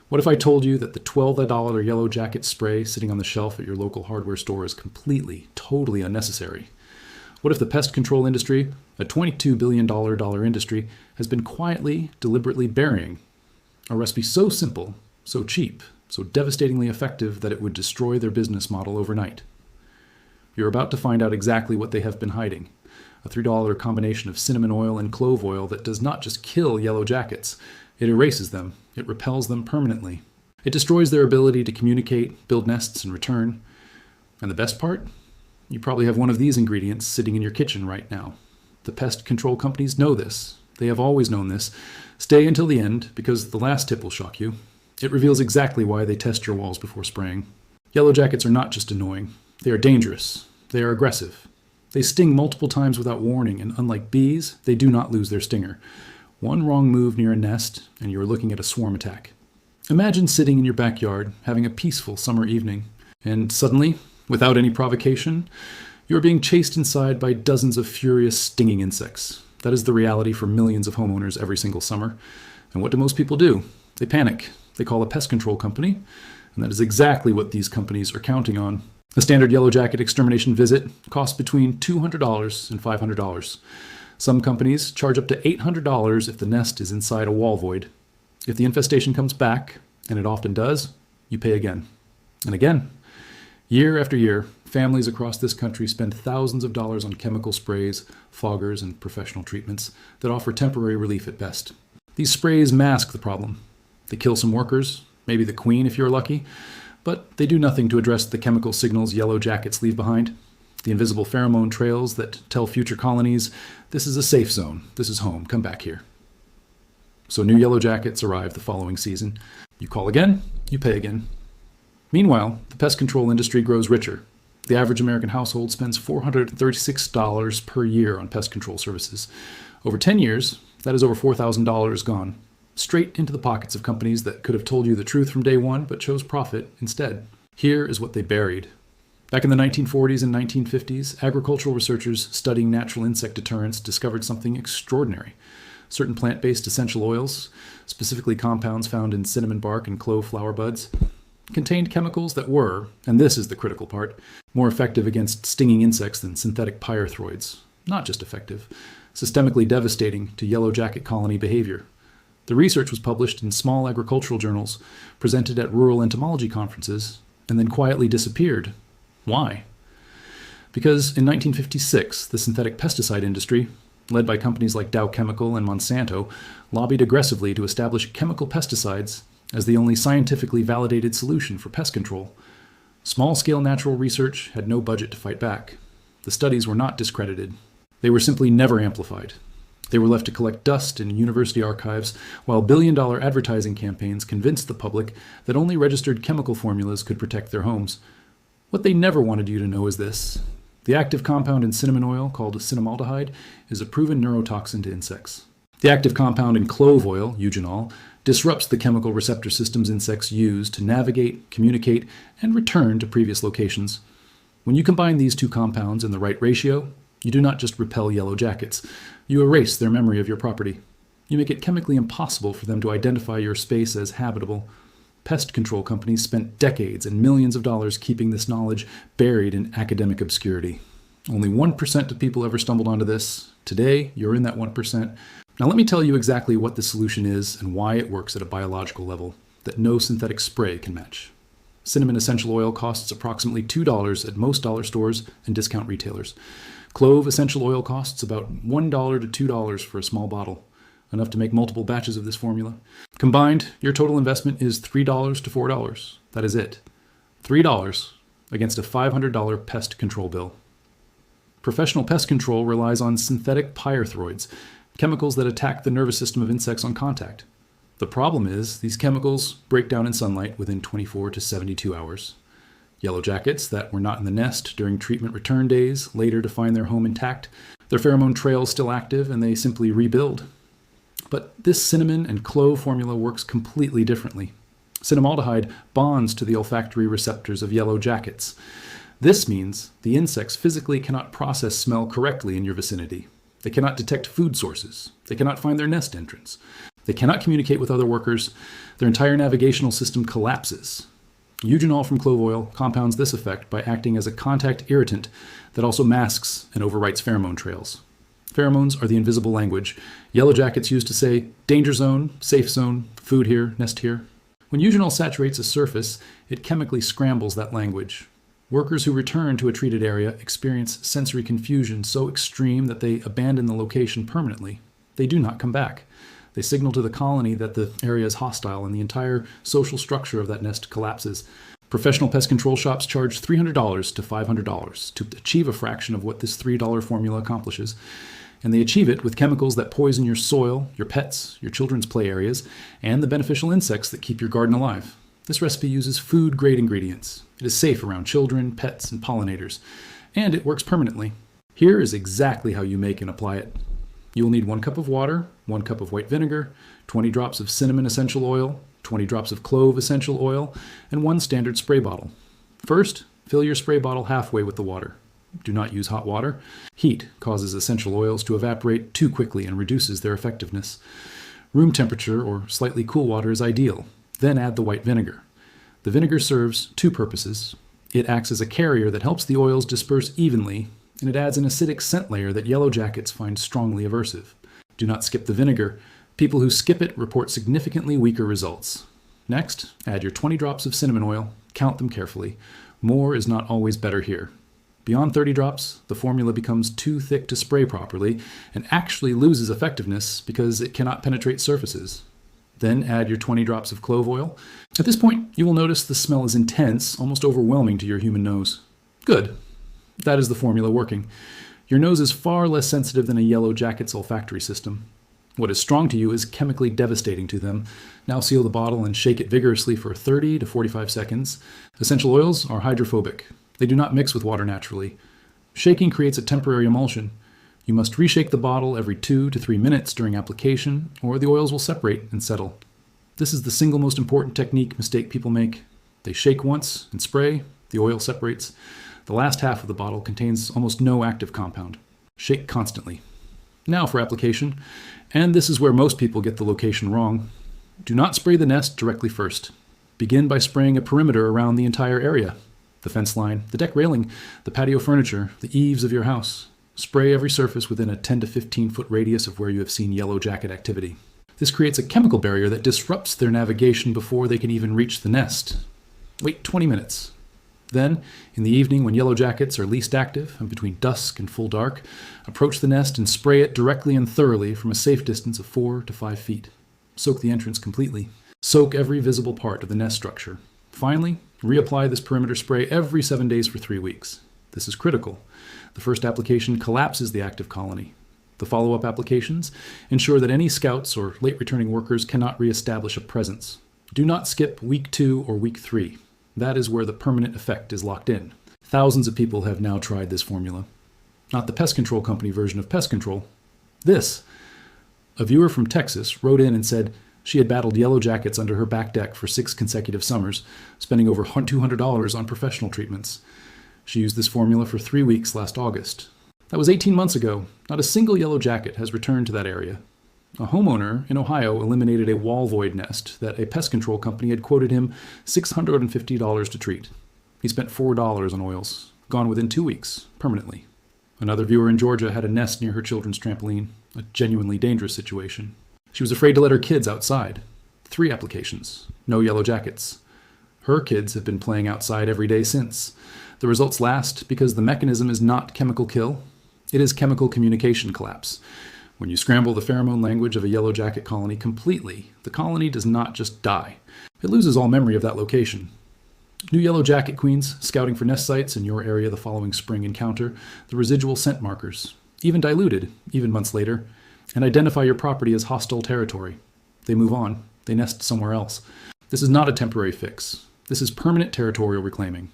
What if I told you that the $12 yellow jacket spray sitting on the shelf at your local hardware store is completely, totally unnecessary? What if the pest control industry, a $22 billion industry, has been quietly, deliberately burying a recipe so simple, so cheap, so devastatingly effective that it would destroy their business model overnight? You're about to find out exactly what they have been hiding. A $3 combination of cinnamon oil and clove oil that does not just kill yellow jackets, it erases them, it repels them permanently. It destroys their ability to communicate, build nests, and return. And the best part? You probably have one of these ingredients sitting in your kitchen right now. The pest control companies know this. They have always known this. Stay until the end, because the last tip will shock you. It reveals exactly why they test your walls before spraying. Yellow jackets are not just annoying. They are dangerous. They are aggressive. They sting multiple times without warning, and unlike bees, they do not lose their stinger. One wrong move near a nest, and you are looking at a swarm attack. Imagine sitting in your backyard, having a peaceful summer evening, and suddenly, without any provocation, you are being chased inside by dozens of furious, stinging insects. That is the reality for millions of homeowners every single summer. And what do most people do? They panic. They call a pest control company, and that is exactly what these companies are counting on. A standard yellow jacket extermination visit costs between $200 and $500. Some companies charge up to $800 if the nest is inside a wall void. If the infestation comes back, and it often does, you pay again. And again. Year after year, families across this country spend thousands of dollars on chemical sprays, foggers, and professional treatments that offer temporary relief at best. These sprays mask the problem. They kill some workers, maybe the queen if you're lucky, but they do nothing to address the chemical signals yellow jackets leave behind. The invisible pheromone trails that tell future colonies, this is a safe zone, this is home, come back here. So new yellow jackets arrive the following season. You call again, you pay again. Meanwhile, the pest control industry grows richer. The average American household spends $436 per year on pest control services. Over 10 years, that is over $4,000 gone, straight into the pockets of companies that could have told you the truth from day one but chose profit instead. Here is what they buried. Back in the 1940s and 1950s, agricultural researchers studying natural insect deterrents discovered something extraordinary. Certain plant-based essential oils, specifically compounds found in cinnamon bark and clove flower buds, contained chemicals that were, and this is the critical part, more effective against stinging insects than synthetic pyrethroids. Not just effective, systemically devastating to yellow jacket colony behavior. The research was published in small agricultural journals, presented at rural entomology conferences, and then quietly disappeared. Why? Because in 1956, the synthetic pesticide industry, led by companies like Dow Chemical and Monsanto, lobbied aggressively to establish chemical pesticides as the only scientifically validated solution for pest control. Small-scale natural research had no budget to fight back. The studies were not discredited. They were simply never amplified. They were left to collect dust in university archives, while billion-dollar advertising campaigns convinced the public that only registered chemical formulas could protect their homes. What they never wanted you to know is this. The active compound in cinnamon oil, called cinnamaldehyde, is a proven neurotoxin to insects. The active compound in clove oil, eugenol, disrupts the chemical receptor systems insects use to navigate, communicate, and return to previous locations. When you combine these two compounds in the right ratio, you do not just repel yellow jackets, you erase their memory of your property. You make it chemically impossible for them to identify your space as habitable. Pest control companies spent decades and millions of dollars keeping this knowledge buried in academic obscurity. Only 1% of people ever stumbled onto this. Today, you're in that 1%. Now let me tell you exactly what the solution is and why it works at a biological level that no synthetic spray can match. Cinnamon essential oil costs approximately $2 at most dollar stores and discount retailers. Clove essential oil costs about $1 to $2 for a small bottle, enough to make multiple batches of this formula. Combined, your total investment is $3 to $4. That is it. $3 against a $500 pest control bill. Professional pest control relies on synthetic pyrethroids, chemicals that attack the nervous system of insects on contact. The problem is these chemicals break down in sunlight within 24 to 72 hours. Yellow jackets that were not in the nest during treatment return days later to find their home intact, their pheromone trails still active, and they simply rebuild. But this cinnamon and clove formula works completely differently. Cinnamaldehyde bonds to the olfactory receptors of yellow jackets. This means the insects physically cannot process smell correctly in your vicinity. They cannot detect food sources. They cannot find their nest entrance. They cannot communicate with other workers. Their entire navigational system collapses. Eugenol from clove oil compounds this effect by acting as a contact irritant that also masks and overwrites pheromone trails. Pheromones are the invisible language yellow jackets use to say, danger zone, safe zone, food here, nest here. When eugenol saturates a surface, it chemically scrambles that language. Workers who return to a treated area experience sensory confusion so extreme that they abandon the location permanently. They do not come back. They signal to the colony that the area is hostile and the entire social structure of that nest collapses. Professional pest control shops charge $300 to $500 to achieve a fraction of what this $3 formula accomplishes. And they achieve it with chemicals that poison your soil, your pets, your children's play areas, and the beneficial insects that keep your garden alive. This recipe uses food-grade ingredients. It is safe around children, pets, and pollinators, and it works permanently. Here is exactly how you make and apply it. You will need 1 cup of water, 1 cup of white vinegar, 20 drops of cinnamon essential oil, 20 drops of clove essential oil, and 1 standard spray bottle. First, fill your spray bottle halfway with the water. Do not use hot water. Heat causes essential oils to evaporate too quickly and reduces their effectiveness. Room temperature or slightly cool water is ideal. Then add the white vinegar. The vinegar serves 2 purposes. It acts as a carrier that helps the oils disperse evenly, and it adds an acidic scent layer that yellow jackets find strongly aversive. Do not skip the vinegar. People who skip it report significantly weaker results. Next, add your 20 drops of cinnamon oil. Count them carefully. More is not always better here. Beyond 30 drops, the formula becomes too thick to spray properly and actually loses effectiveness because it cannot penetrate surfaces. Then add your 20 drops of clove oil. At this point, you will notice the smell is intense, almost overwhelming to your human nose. Good. That is the formula working. Your nose is far less sensitive than a yellow jacket's olfactory system. What is strong to you is chemically devastating to them. Now seal the bottle and shake it vigorously for 30 to 45 seconds. Essential oils are hydrophobic. They do not mix with water naturally. Shaking creates a temporary emulsion. You must reshake the bottle every 2 to 3 minutes during application, or the oils will separate and settle. This is the single most important mistake people make. They shake once and spray, the oil separates. The last half of the bottle contains almost no active compound. Shake constantly. Now for application, and this is where most people get the location wrong. Do not spray the nest directly first. Begin by spraying a perimeter around the entire area. The fence line, the deck railing, the patio furniture, the eaves of your house. Spray every surface within a 10 to 15 foot radius of where you have seen yellow jacket activity. This creates a chemical barrier that disrupts their navigation before they can even reach the nest. Wait 20 minutes. Then, in the evening when yellow jackets are least active and between dusk and full dark, approach the nest and spray it directly and thoroughly from a safe distance of 4 to 5 feet. Soak the entrance completely. Soak every visible part of the nest structure. Finally, reapply this perimeter spray every 7 days for 3 weeks. This is critical. The first application collapses the active colony. The follow-up applications ensure that any scouts or late returning workers cannot reestablish a presence. Do not skip week 2 or week 3. That is where the permanent effect is locked in. Thousands of people have now tried this formula. Not the pest control company version of pest control. This. A viewer from Texas wrote in and said she had battled yellow jackets under her back deck for 6 consecutive summers, spending over $200 on professional treatments. She used this formula for 3 weeks last August. That was 18 months ago. Not a single yellow jacket has returned to that area. A homeowner in Ohio eliminated a wall void nest that a pest control company had quoted him $650 to treat. He spent $4 on oils, gone within 2 weeks, permanently. Another viewer in Georgia had a nest near her children's trampoline, a genuinely dangerous situation. She was afraid to let her kids outside. 3 applications, no yellow jackets. Her kids have been playing outside every day since. The results last because the mechanism is not chemical kill, it is chemical communication collapse. When you scramble the pheromone language of a yellow jacket colony completely, the colony does not just die. It loses all memory of that location. New yellow jacket queens scouting for nest sites in your area the following spring encounter the residual scent markers, even diluted, even months later, and identify your property as hostile territory. They move on. They nest somewhere else. This is not a temporary fix. This is permanent territorial reclaiming.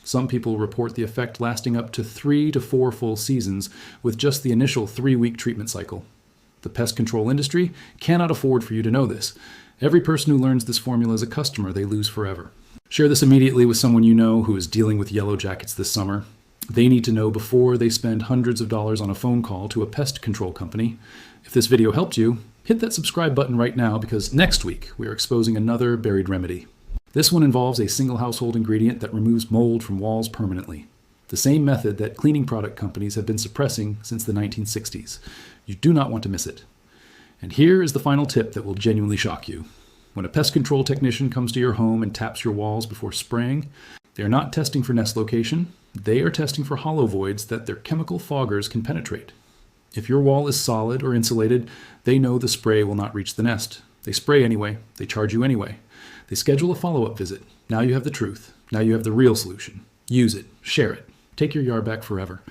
Some people report the effect lasting up to 3 to 4 full seasons with just the initial 3-week treatment cycle. The pest control industry cannot afford for you to know this. Every person who learns this formula is a customer they lose forever. Share this immediately with someone you know who is dealing with yellow jackets this summer. They need to know before they spend hundreds of dollars on a phone call to a pest control company. If this video helped you, hit that subscribe button right now because next week we are exposing another buried remedy. This one involves a single household ingredient that removes mold from walls permanently. The same method that cleaning product companies have been suppressing since the 1960s. You do not want to miss it. And here is the final tip that will genuinely shock you. When a pest control technician comes to your home and taps your walls before spraying, they are not testing for nest location. They are testing for hollow voids that their chemical foggers can penetrate. If your wall is solid or insulated, they know the spray will not reach the nest. They spray anyway. They charge you anyway. They schedule a follow-up visit. Now you have the truth. Now you have the real solution. Use it. Share it. Take your yard back forever.